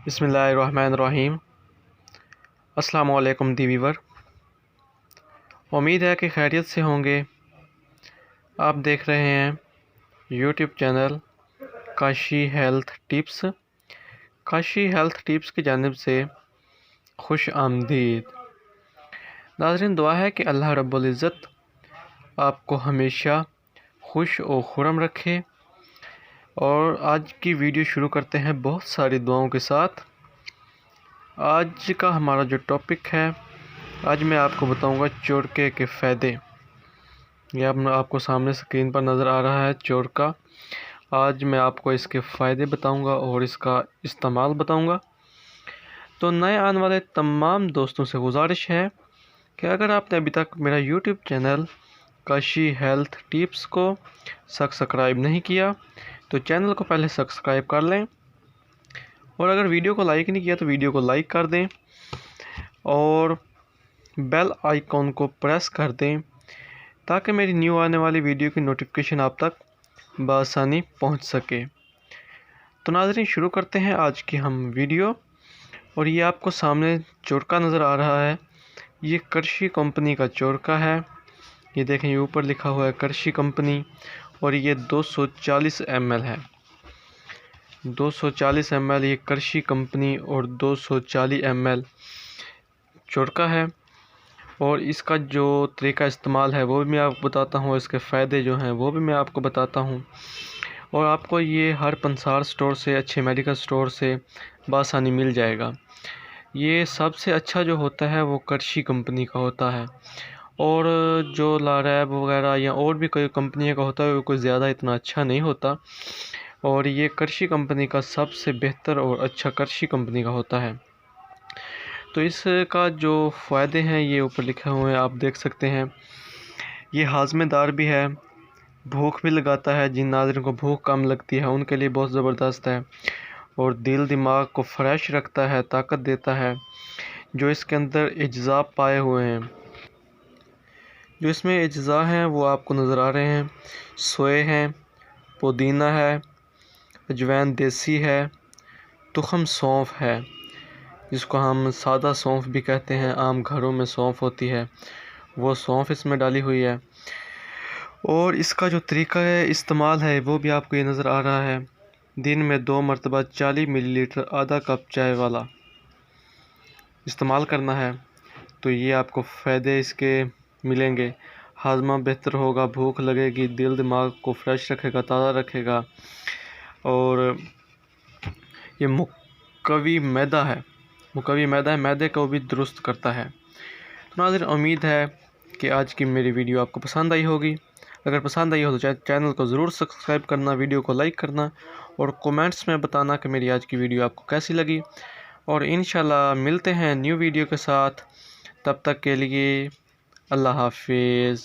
बिस्मिल्लाहिर्रहमानिर्रहीम। अस्सलामु अलैकुम दी व्यूवर, उम्मीद है कि खैरियत से होंगे। आप देख रहे हैं YouTube channel Kashi health tips. Kashi health tips की जानिब से खुश आमदीद। नाज़रीन, दुआ है कि अल्लाह रब्बुल इज़्ज़त आपको हमेशा खुश और खुर्रम रखे। और आज की वीडियो शुरू करते हैं बहुत सारी दुआओं के साथ। आज का हमारा जो टॉपिक है, आज मैं आपको बताऊंगा चोरके के फ़ायदे। यह आपको सामने स्क्रीन पर नज़र आ रहा है चोरका। आज मैं आपको इसके फ़ायदे बताऊंगा और इसका इस्तेमाल बताऊंगा। तो नए आने वाले तमाम दोस्तों से गुजारिश है कि अगर आपने अभी तक मेरा YouTube channel Kashi health tips को सब्सक्राइब नहीं किया तो चैनल को पहले सब्सक्राइब कर लें, और अगर वीडियो को लाइक नहीं किया तो वीडियो को लाइक कर दें और बेल आइकॉन को प्रेस कर दें ताकि मेरी न्यू आने वाली वीडियो की नोटिफिकेशन आप तक बआसानी पहुंच सके। तो नाज़रीन, शुरू करते हैं आज की हम वीडियो। और ये आपको सामने चोरका नज़र आ रहा है, ये कर्शी कंपनी का चोरका है। ये देखें, ये ऊपर लिखा हुआ है कर्शी कंपनी, और ये 240 ml है। 240 ml ये कर्शी कंपनी और 240 ml चोरका है। और इसका जो तरीका इस्तेमाल है वो भी मैं आपको बताता हूँ, इसके फ़ायदे जो हैं वो भी मैं आपको बताता हूँ। और आपको ये हर पंसार स्टोर से, अच्छे मेडिकल स्टोर से बआसानी मिल जाएगा। ये सबसे अच्छा जो होता है वो कर्शी कंपनी का होता है, और जो लारैब वगैरह या और भी कोई कंपनी का होता है वो कोई ज़्यादा इतना अच्छा नहीं होता। और ये कर्शी कंपनी का सबसे बेहतर और अच्छा कर्शी कंपनी का होता है। तो इसका जो फ़ायदे हैं ये ऊपर लिखे हुए हैं, आप देख सकते हैं। ये हाज़मेदार भी है, भूख भी लगाता है। जिन नाज़रीन को भूख कम लगती है उनके लिए बहुत ज़बरदस्त है। और दिल दिमाग को फ्रेश रखता है, ताकत देता है। जो इसके अंदर अज्ज़ा पाए हुए हैं, जो इसमें अज्ज़ा हैं वो आपको नज़र आ रहे हैं। सोए हैं, पुदीना है, अजवाइन देसी है, तुखम सौंफ है, जिसको हम सादा सौंफ भी कहते हैं, आम घरों में सौंफ होती है, वो सौंफ इसमें डाली हुई है। और इसका जो तरीका है इस्तेमाल है वो भी आपको ये नज़र आ रहा है। दिन में 2 मरतबा 40 मिलीलीटर आधा कप चाय वाला इस्तेमाल करना है। तो ये आपको फ़ायदे इसके मिलेंगे। हाजमा बेहतर होगा, भूख लगेगी, दिल दिमाग को फ्रेश रखेगा, ताज़ा रखेगा। और ये मुकवी मैदा है, मैदे को भी दुरुस्त करता है। तो नाज़रीन, उम्मीद है कि आज की मेरी वीडियो आपको पसंद आई होगी। अगर पसंद आई हो तो चैनल को ज़रूर सब्सक्राइब करना, वीडियो को लाइक करना और कमेंट्स में बताना कि मेरी आज की वीडियो आपको कैसी लगी। और इंशाल्लाह मिलते हैं न्यू वीडियो के साथ। तब तक के लिए अल्लाह हाफिज़।